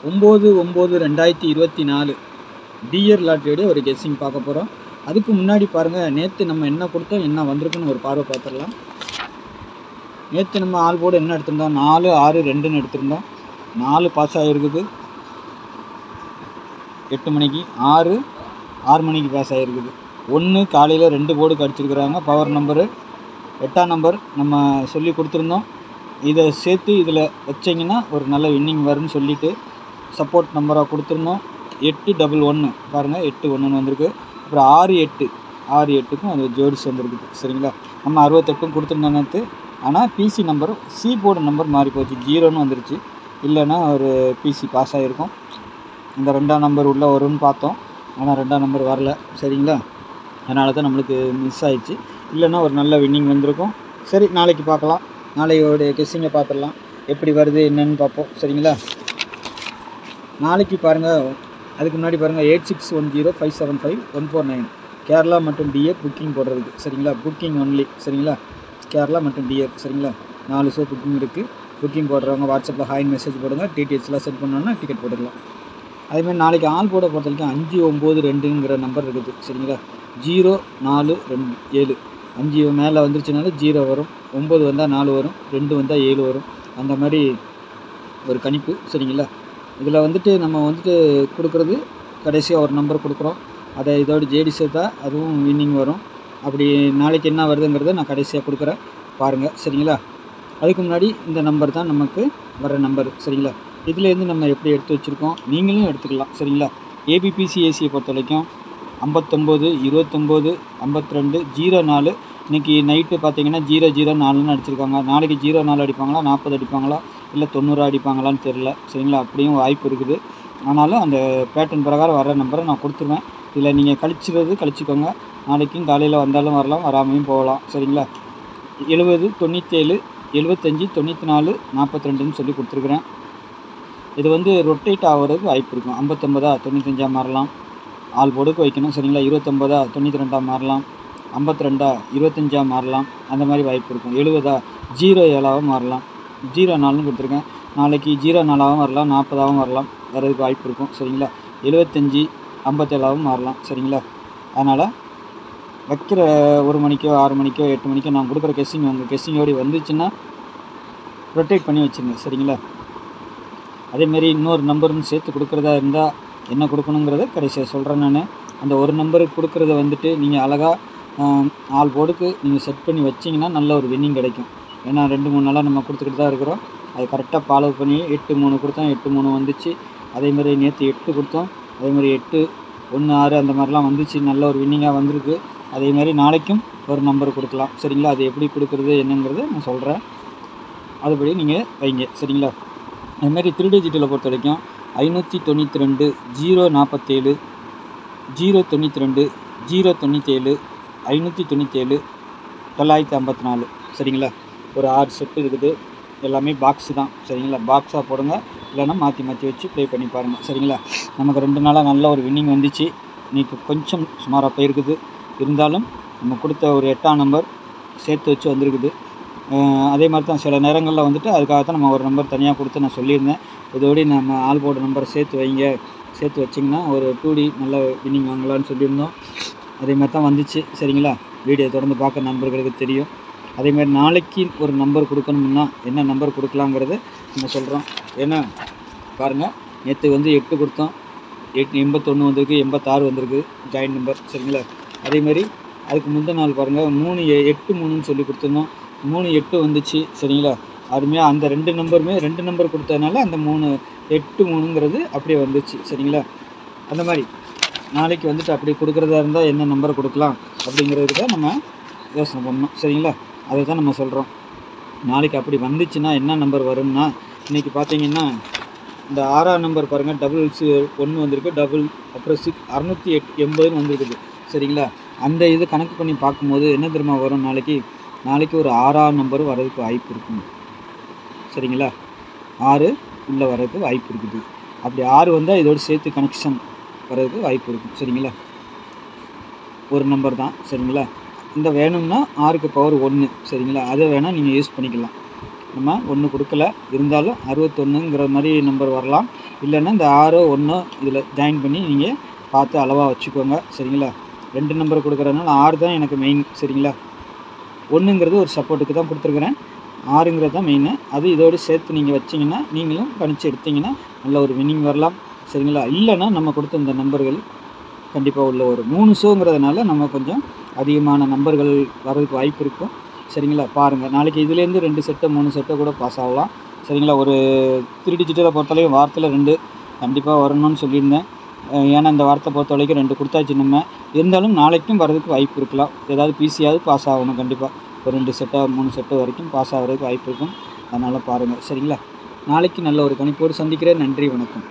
9/9/2024 dear லாட்டரியோட ஒரு guessing பார்க்க போகிறோம். அதுக்கு முன்னாடி பாருங்கள், நேற்று நம்ம என்ன கொடுத்தோம், என்ன வந்திருக்குன்னு ஒரு பார்வை பார்த்துடலாம். நேற்று நம்ம ஆல் போர்டு என்ன எடுத்திருந்தோம், 4 6 2ன்னு எடுத்திருந்தோம். 4 பாஸ் ஆகிருக்குது 8 மணிக்கு, 6 மணிக்கு பாஸ் ஆகிருக்குது. 1 காலையில் 2 போர்டு கடிச்சிருக்கிறாங்க. பவர் நம்பரு 8ஆம் நம்பர் நம்ம சொல்லி கொடுத்துருந்தோம். இதை சேர்த்து இதில் வச்சிங்கன்னா ஒரு நல்ல வின்னிங் வரும்னு சொல்லிவிட்டு சப்போர்ட் நம்பராக கொடுத்துருந்தோம். 811 பாருங்கள், 8 வந்திருக்கு. அப்புறம் 6 8க்கும் அது ஜோடிஸ் வந்துருக்குது. சரிங்களா, நம்ம 68ம் கொடுத்துருந்தோம் நேற்று. ஆனால் PC number C board number மாறி போச்சு, 0ன்னு வந்துருச்சு. இல்லைன்னா ஒரு பிசி பாஸ் ஆகிருக்கும். இந்த 2ஆம் நம்பர் உள்ளே வரும்னு பார்த்தோம், ஆனால் 2ஆம் நம்பர் வரல. சரிங்களா, அதனால தான் நம்மளுக்கு மிஸ் ஆயிடுச்சு. இல்லைன்னா ஒரு நல்ல வின்னிங் வந்திருக்கும். சரி, நாளைக்கு பார்க்கலாம். நாளையோடைய கெஸ்ஸிங்கை பார்த்துடலாம், எப்படி வருது என்னன்னு பார்ப்போம். சரிங்களா, நாளைக்கு பாருங்கள். அதுக்கு முன்னாடி பாருங்கள், 8610575149 கேரளா மற்றும் டிஎஃப் புக்கிங் போடுறதுக்கு. சரிங்களா, புக்கிங் ஒன்லி. சரிங்களா, கேரளா மற்றும் டிஎஃப். சரிங்களா, 4 ஷோ புக்கிங் இருக்குது. புக்கிங் போடுறவங்க வாட்ஸ்அப்பில் ஹாய்னு மெசேஜ் போடுங்க. டிடிஹெச்லாம் சென்ட் பண்ணோன்னா டிக்கெட் போட்டுக்கலாம். அதேமாதிரி நாளைக்கு ஆல் போர்டை பொறுத்த வரைக்கும் 592ங்கிற நம்பர் இருக்குது. சரிங்களா, 0427 5 மேலே வந்துருச்சுனால 0 வரும், 9 வந்தால் 4 வரும், 2 வந்தால் 7 வரும். அந்த மாதிரி ஒரு கணிப்பு. சரிங்களா, இதில் நம்ம கொடுக்குறது கடைசியாக ஒரு நம்பர் கொடுக்குறோம். அதை இதோட ஜேடி சேர்த்தா அதுவும் வின்னிங் வரும். அப்படி நாளைக்கு என்ன வருதுங்கிறத நான் கடைசியாக கொடுக்குறேன், பாருங்கள். சரிங்களா, அதுக்கு முன்னாடி இந்த நம்பர் தான் நமக்கு வர நம்பர். சரிங்களா, இதுலேருந்து நம்ம எப்படி எடுத்து வச்சுருக்கோம், நீங்களும் எடுத்துக்கலாம். சரிங்களா, ஏபிபிசிஏசியை பொறுத்த வரைக்கும் 59 29 52 04. இன்றைக்கி நைட்டு பார்த்தீங்கன்னா 004ன்னு அடிச்சிருக்காங்க. நாளைக்கு 04 அடிப்பாங்களா, 40 அடிப்பாங்களா, இல்லை 90 அடிப்பாங்களான்னு தெரில. சரிங்களா, அப்படியும் வாய்ப்பு இருக்குது. ஆனாலும் அந்த பேட்டர்ன் பிரகாரம் வர நம்பரை நான் கொடுத்துருவேன். இதில் நீங்கள் கழிச்சிக்கோங்க. நாளைக்கும் காலையில் வந்தாலும் வரலாம், வராமையும் போகலாம். சரிங்களா, 70 97 75 94 42ன்னு சொல்லி கொடுத்துருக்குறேன். இது ரொட்டேட் ஆகிறதுக்கு வாய்ப்பு இருக்கும். 59 95 மாறலாம், ஆல் போர்டுக்கு வைக்கணும். சரிங்களா, 29 92 மாறலாம், 52 25 மாறலாம். அந்த மாதிரி வாய்ப்பு இருக்கும். 70 07 மாறலாம், 04ன்னு கொடுத்துருக்கேன். நாளைக்கு 04 வரலாம், 40 வரலாம், வர்றதுக்கு வாய்ப்பு இருக்கும். சரிங்களா, 75 57 மாறலாம். சரிங்களா, அதனால் வைக்கிற 1 மணிக்கோ 6 மணிக்கோ 8 மணிக்கோ நான் கொடுக்குற கெஸ்ஸிங் உங்கள் கெஸ்ஸிங்கோடு வந்துச்சுன்னா ரொட்டேட் பண்ணி வச்சுருங்க. சரிங்களா, அதேமாரி இன்னொரு நம்பர்னு சேர்த்து கொடுக்குறதா இருந்தால் என்ன கொடுக்கணுங்கிறத கடைசியாக சொல்கிறேன் நான். அந்த ஒரு நம்பருக்கு கொடுக்குறத நீங்கள் அழகாக ஆல் போர்டுக்கு நீங்கள் செட் பண்ணி வச்சிங்கன்னா நல்ல ஒரு வின்னிங் கிடைக்கும். ஏன்னா 2-3 நாளாக நம்ம கொடுத்துக்கிட்டு தான் இருக்கிறோம். அது கரெக்டாக ஃபாலோ பண்ணி 8-3 கொடுத்தோம், 8-3 வந்துச்சு. அதேமாதிரி நேற்று 8 கொடுத்தோம், அதேமாதிரி 8-1-6 அந்த மாதிரிலாம் வந்துச்சு. நல்ல ஒரு வின்னிங்காக வந்திருக்கு. அதேமாதிரி நாளைக்கும் ஒரு நம்பர் கொடுக்கலாம். சரிங்களா, அது எப்படி கொடுக்குறது என்னங்கிறத நான் சொல்கிறேன், அதுபடி நீங்கள் வைங்க. சரிங்களா, அதுமாதிரி 3 டிஜிட்டில் பொறுத்த வரைக்கும் 592 047 092 097 597 954. சரிங்களா, ஒரு 6 செட்டு இருக்குது. எல்லாமே பாக்ஸு தான். சரிங்களா, பாக்ஸாக போடுங்க, இல்லைன்னா மாற்றி வச்சு ப்ளே பண்ணி பாருங்கள். சரிங்களா, நமக்கு 2 நாளாக நல்ல ஒரு வின்னிங் வந்துச்சு. இன்றைக்கி கொஞ்சம் சுமாராக போயிருக்குது. இருந்தாலும் நம்ம கொடுத்த ஒரு 8ஆம் நம்பர் சேர்த்து வச்சு வந்திருக்குது. அதே மாதிரி தான் சில நேரங்களில் அதுக்காக தான் நம்ம ஒரு நம்பர் தனியாக கொடுத்து நான் சொல்லியிருந்தேன். இதோடு நம்ம ஆல் போர்டு நம்பரை சேர்த்து வைங்க, சேர்த்து வச்சிங்கன்னா ஒரு 2D நல்ல வின்னிங் வாங்கலான்னு சொல்லியிருந்தோம். அதே மாதிரி தான் வந்துச்சு. சரிங்களா, வீடியோ தொடர்ந்து பார்க்க நண்பர்களுக்கு தெரியும். அதேமாதிரி நாளைக்கு ஒரு நம்பர் கொடுக்கணும்னா என்ன நம்பர் கொடுக்கலாங்கிறத நம்ம சொல்கிறோம். ஏன்னா பாருங்கள், நேற்று 8 கொடுத்தோம், 81 வந்திருக்கு, 86 வந்திருக்கு ஜாயின் நம்பர். சரிங்களா, அதேமாதிரி அதுக்கு முந்தின நாள் பாருங்கள் 3-8-3ன்னு சொல்லி கொடுத்துருந்தோம், 3-8 வந்துச்சு. சரிங்களா, அருமையாக அந்த 2 நம்பருமே 2 நம்பர் கொடுத்ததுனால அந்த 3-8-3ங்கிறது அப்படியே வந்துச்சு. சரிங்களா, அந்த மாதிரி நாளைக்கு அப்படி கொடுக்குறதா இருந்தால் என்ன நம்பர் கொடுக்கலாம் அப்படிங்கிறது தான் நம்ம யோசனை பண்ணணும். சரிங்களா, அதை தான் நம்ம சொல்கிறோம். நாளைக்கு அப்படி வந்துச்சுன்னா என்ன நம்பர் வரும்னா, இன்றைக்கி பார்த்தீங்கன்னா இந்த 6ஆம் நம்பர் பாருங்கள், 1 வந்திருக்கு, அப்புறம் 680ன்னு வந்துருக்குது. சரிங்களா, அந்த இது கணக்கு பண்ணி பார்க்கும்போது என்ன தெரியுமா வரும், நாளைக்கு ஒரு 6ஆம் நம்பர் வர்றதுக்கு வாய்ப்பு இருக்கும். சரிங்களா, 6 உள்ளே வர்றதுக்கு வாய்ப்பு இருக்குது. அப்படி 6 வந்தால் இதோடு சேர்த்து கனெக்ஷன் வர்றதுக்கு வாய்ப்பு இருக்கும். சரிங்களா, ஒரு நம்பர் தான். சரிங்களா, இந்த வேணும்னா 6க்கு பவர் 1. சரிங்களா, அதை வேணால் நீங்கள் யூஸ் பண்ணிக்கலாம். நம்ம 1 கொடுக்கல. இருந்தாலும் 61ங்கிற மாதிரி நம்பர் வரலாம். இல்லைன்னா இந்த 6 1 இதில் ஜாயின் பண்ணி நீங்கள் பார்த்து அளவாக வச்சுக்கோங்க. சரிங்களா? 2 நம்பர் கொடுக்குறதுனால 6 தான் எனக்கு மெயின். சரிங்களா? 1ங்கிறது ஒரு சப்போர்ட்டுக்கு தான் கொடுத்துருக்குறேன். 6ங்கிறது தான் மெயினு. அது இதோடு சேர்த்து நீங்கள் வச்சிங்கன்னா நீங்களும் கணிச்சு எடுத்திங்கன்னா நல்ல ஒரு வின்னிங் வரலாம். சரிங்களா? இல்லைன்னா நம்ம கொடுத்த இந்த நம்பர்கள் கண்டிப்பாக உள்ள ஒரு 3 ஷோங்கிறதுனால நம்ம கொஞ்சம் அதிகமான நம்பர்கள் வர்றதுக்கு வாய்ப்பு இருக்கும். சரிங்களா? பாருங்கள், நாளைக்கு இதுலேருந்து 2 செட்டோ 3 செட்டோ கூட பாஸ் ஆகலாம். சரிங்களா? ஒரு 3 டிஜிட்டலை பொறுத்தளவு வாரத்தில் 2 கண்டிப்பாக வரணும்னு சொல்லியிருந்தேன். ஏன்னா இந்த வாரத்தை பொறுத்த வரைக்கும் 2 கொடுத்தாச்சு நம்ம. இருந்தாலும் நாளைக்கும் வர்றதுக்கு வாய்ப்பு இருக்கலாம். ஏதாவது பிசியாவது பாஸ் ஆகணும் கண்டிப்பாக. ஒரு 2 செட்டோ 3 செட்டோ வரைக்கும் பாஸ் ஆகிறதுக்கு வாய்ப்பு இருக்கும். அதனால் பாருங்கள். சரிங்களா? நாளைக்கு நல்ல ஒரு கணிப்போடு சந்திக்கிறேன். நன்றி, வணக்கம்.